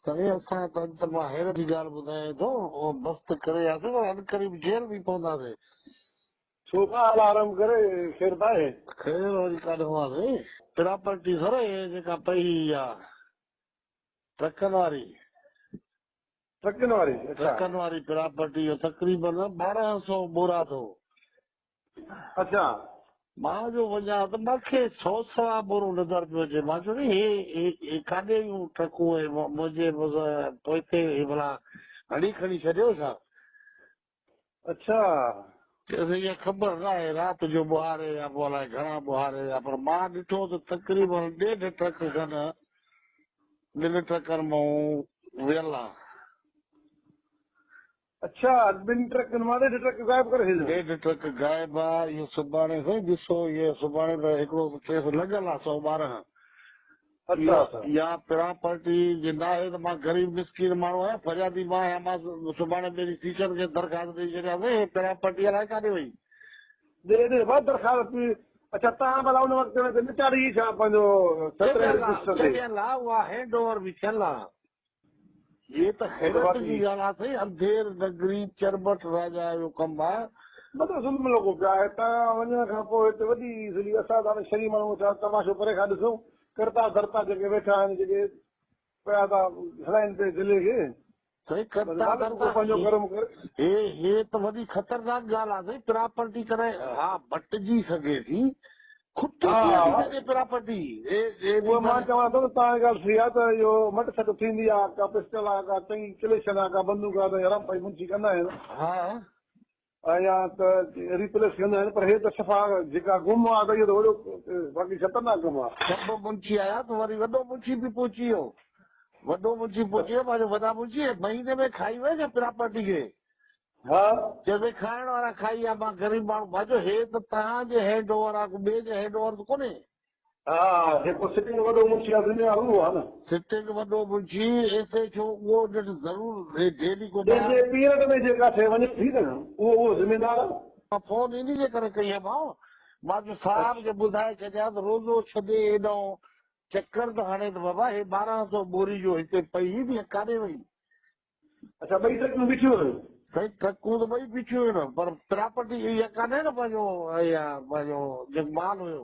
साईं असां त मां हैरत जी ॻाल्हि ॿुधायां थो, मस्तु करे वियासीं पर अॼु करीब जेल बि पवंदासीं। छो का आराम करे ख़ैर त आहे। ख़ैर वरी काॾे हुआसीं प्रॉपर्टी सर हे जेका पई आहे ट्रकनि वारी ट्रकनि वारी। ट्रकनि वारी प्रॉपर्टी जो तक़रीबन 1200 बोरा थो। अच्छा मां जो वञा त मूंखे 100 बोरो नज़र पियो अचे। मां चयो हे काॾे जूं ट्रकूं मुंहिंजे पोइते भला हणी खणी छॾियो छा? अच्छा इहा ख़बर न आहे राति जो ॿुहारे या पोइ अलाए घणा ॿुहारे या, पर मां ॾिठो त तक़रीबन 1.5 ट्रक खनि 2 ट्रकनि मां वियल आहे। अच्छा 2 ट्रकनि मां 1.5 ट्रक गायब करे छॾियो। 1.5 ट्रक गायब आहे। इहो सुभाणे साईं ॾिसो, इहो सुभाणे त हिकिड़ो केस लॻल आहे 112। अच्छा या प्रॉपर्टी जे न आहे त मां ग़रीब मिसकीन माण्हू आहियां, फरियादी मां आहियां। मां सुभाणे पंहिंजी टीचर खे दरख़्वास्त ॾेई छॾियासीं, प्रॉपर्टी अलाए काॾे वई। दे दरख़्वास्त। अच्छा तव्हां भला उन वक़्त में निचारी छा पंहिंजो छॾियल आहे, उहा हैंड ओवर बि थियल आहे। ये त हैरत जी ॻाल्हि आहे साईं। अंधेर नगरी चरबट राजा जो कमु आहे। मतलब सुन लॻो पियो आहे। तव्हां वञण खां पोइ हिते वॾी असां त शरीर माण्हू छा तमाशो परे खां ॾिसूं, करता धरता जेके वेठा आहिनि, जेके पिया था हलाइनि पिए ज़िले खे सही करता हे त वॾी ख़तरनाक ॻाल्हि आहे साईं। प्रॉपर्टी करे हा बटिजी सघे थी, खुटी थी सघे प्रॉपर्टी। मां चवां थो त तव्हांजी ॻाल्हि सही आहे त इहो मट सट थींदी आहे, का पिस्टल आहे, का चङी क्लेशन आहे, का बंदूक आहे त हरम भाई मुंशी कंदा आहिनि। हा या त रिप्लेस कंदा आहिनि, पर हे त सफ़ा जेका गुम आहे त इहो त वॾो बाक़ी ख़तरनाक कमु आहे। सभु मुंशी आया त वरी वॾो मुंशी बि पहुची वियो। वॾो मुंशी पहुची वियो, पंहिंजो वॾा मुंशी महीने में खाई वियो न प्रॉपर्टी खे। हा जॾहिं खाइण वारा खाई आहे। मां ग़रीब माण्हू भाॼो हे त तव्हांजे हैंड ओवर आहे, ॿिए जे हैंड ओवर त कोन्हे। हा जेको सिटिंग वॾो मुंशी आहे उहो आहे न। सिटिंग वॾो मुंशी ऐसे छो उहो ज़रूर डेली को पीरियड में जेका शइ वञे थी न उहो ज़िमेदार आहे। फोन इन जे करे कई आहे मां जो साहिब खे ॿुधाए छॾिया त रोज़ो छॾे हेॾो चक्कर त हाणे त बाबा हे 1200 बोरी जो हिते पई बि काॾे वई। अच्छा 2 ट्रकूं बीठियूं आहिनि साईं, ट्रकूं त ॿई बीठियूं आहिनि, पर प्रॉपर्टी इहा कान्हे न पंहिंजो जेको माल हुयो।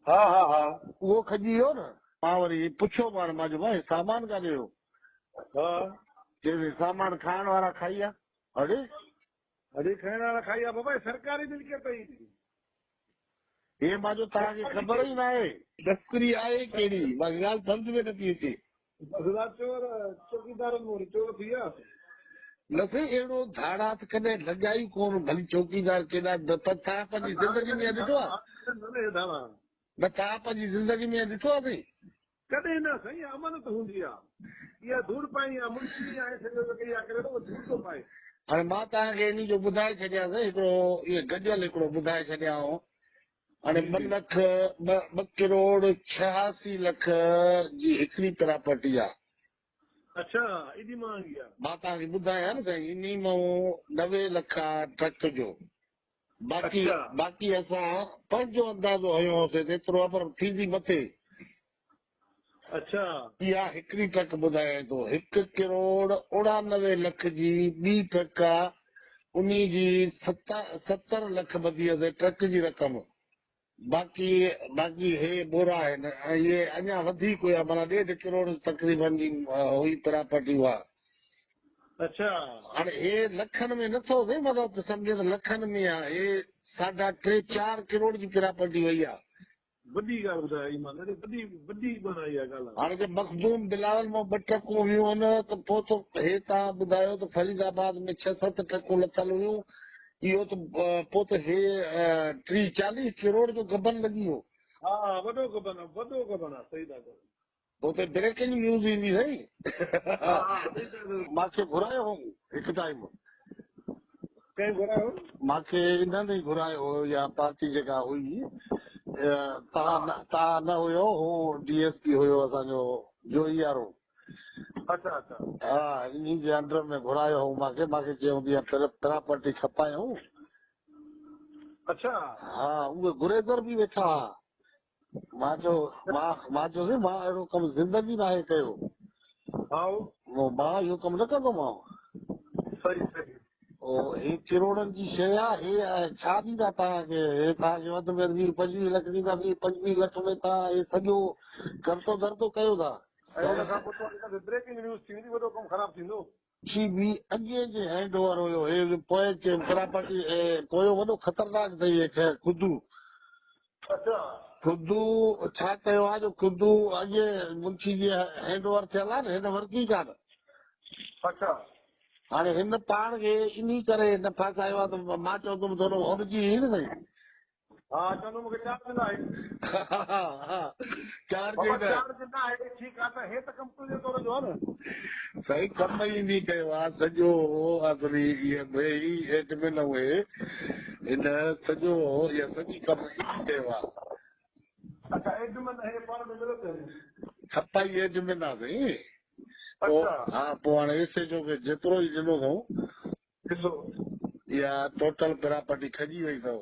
हा हा हा उहो खॼी वियो न। मां वरी पुछियो मां जो भाई सामान काॾे वियो? हा चए सामान खाइण वारा खाई विया। अरे खाइण वारा खाई विया बाबा, सरकारी मिल्कियत अथई। हे मां जो तव्हांखे ख़बर ई न आहे नौकरी आहे कहिड़ी, मां ॻाल्हि सम्झ में नथी अचे। चोर चौकीदारनि में चोर थी विया न साईं, अहिड़ो धाड़ा त कॾहिं लॻाई कोन। भली चौकीदार केॾा तव्हां पंहिंजी ज़िंदगी में ॾिठो आहे? न तव्हां पंहिंजी ज़िंदगी में ॾिठो आहे साईं? कॾहिं न साईं, अमानत हूंदी आहे। इहा धूड़ पाई आहे, मुंशी आहे करे धूड़ थो पाए। हाणे मां तव्हांखे इन जो ॿुधाए छॾियासीं, हिकिड़ो इहो गॾियल हिकिड़ो ॿुधाए छॾियां। हाणे 2 करोड़ 86 लख जी हिकिड़ी प्रॉपर्टी आहे। अच्छा एॾी महांगी आहे? मां तव्हांखे ॿुधायां न साईं, इन मां 90 लख आहे ट्रक जो। बाक़ी असां पंहिंजो अंदाज़ो हयो होसीं एतिरो, पर थींदी मथे। अच्छा इहा हिकिड़ी ट्रक ॿुधायां थो, 1 करोड़ 99 लख जी ॿी ट्रक आहे, उन जी 70 लख ॿधी आहे ट्रक जी रक़म। बाक़ी हे बोरा आहिनि, इहे अञा वधीक हुया, माना 1.5 करोड़ तक़रीबन जी हुई प्रॉपर्टी उहा। अच्छा हाणे हे लखनि में नथो थिए, मतिलबु सम्झे त लखनि में आहे। हे 3.5-4 करोड़ जी प्रॉपर्टी वई आहे। वॾी ॻाल्हि ॿुधाई, वॾी बनाई आहे ॻाल्हि। हाणे जे मखदूम बिलावल में 2 ट्रकूं हुयूं आहिनि त पोइ त हे तव्हां ॿुधायो त फरीदाबाद में 6-7 ट्रकूं लथल हुयूं। इहो त पोइ त हे 30-40 करोड़ जो गबन लॻी वियो। हा वॾो गबन आहे, सही था चओ। पोइ त ब्रेकिंग न्यूज़ ईंदी साईं। मूंखे घुरायो हो हिकु टाइम। कंहिं घुरायो? मूंखे इन्हनि ई घुरायो हो, या पार्टी जेका हुई। तव्हां न हुयो, हो DSP हुयो असांजो जोई वारो। अच्छा अच्छा हा, इन जे अंडर में घुरायो हो मूंखे चयूं प्रॉपर्टी खपायूं। अच्छा हा, उहे घुरेदर बि वेठा हुआ। मां चयोसीं मां अहिड़ो कमु ज़िंदगी न आहे कयो। हा मां इहो कमु न कंदोमांव। सही सही हे किरोड़नि जी शइ आहे, हे छा ॾींदा तव्हांखे? हे तव्हांखे वधि में वधि 20-25 लख ॾींदा, 25 लख में तव्हां हे सॼो करतो धरतो कयो था। ऐं हुन खां पोइ ब्रेकिंग न्यूज़ थींदी, वॾो कमु ख़राबु थींदो। अॻे जे हैंड ओवर हुयो, हे पोइ प्रॉपर्टी पोयो वॾो ख़तरनाक अथई खुदू। अच्छा खुदू छा कयो आहे जो खुदू अॻे मुंशी जी हैंड ओवर थियल आहे न, हिन वरिती कान। अच्छा हाणे हिन पाण खे इन करे न फासायो आहे त मां चवंदुमि थोरो हुनजी न साईं। हा चवंदो मूंखे चार्ज न आहे। चार्ज न आहे ठीकु आहे, त हे त कमु तुंहिंजे तौर जो आहे न। साईं कम ई नी कयो आहे सॼो असली भई एडमिन उहे हिन सॼो इहा सॼी कम ई कयो आहे। अच्छा एडमिन हे पाण में मिलंदो छपाई एडमिन आहे साईं। अच्छा हा पोइ हाणे एसे जो जेतिरो ई ॾिनो अथऊं ॾिसो इहा टोटल प्रॉपर्टी खजी वई अथव।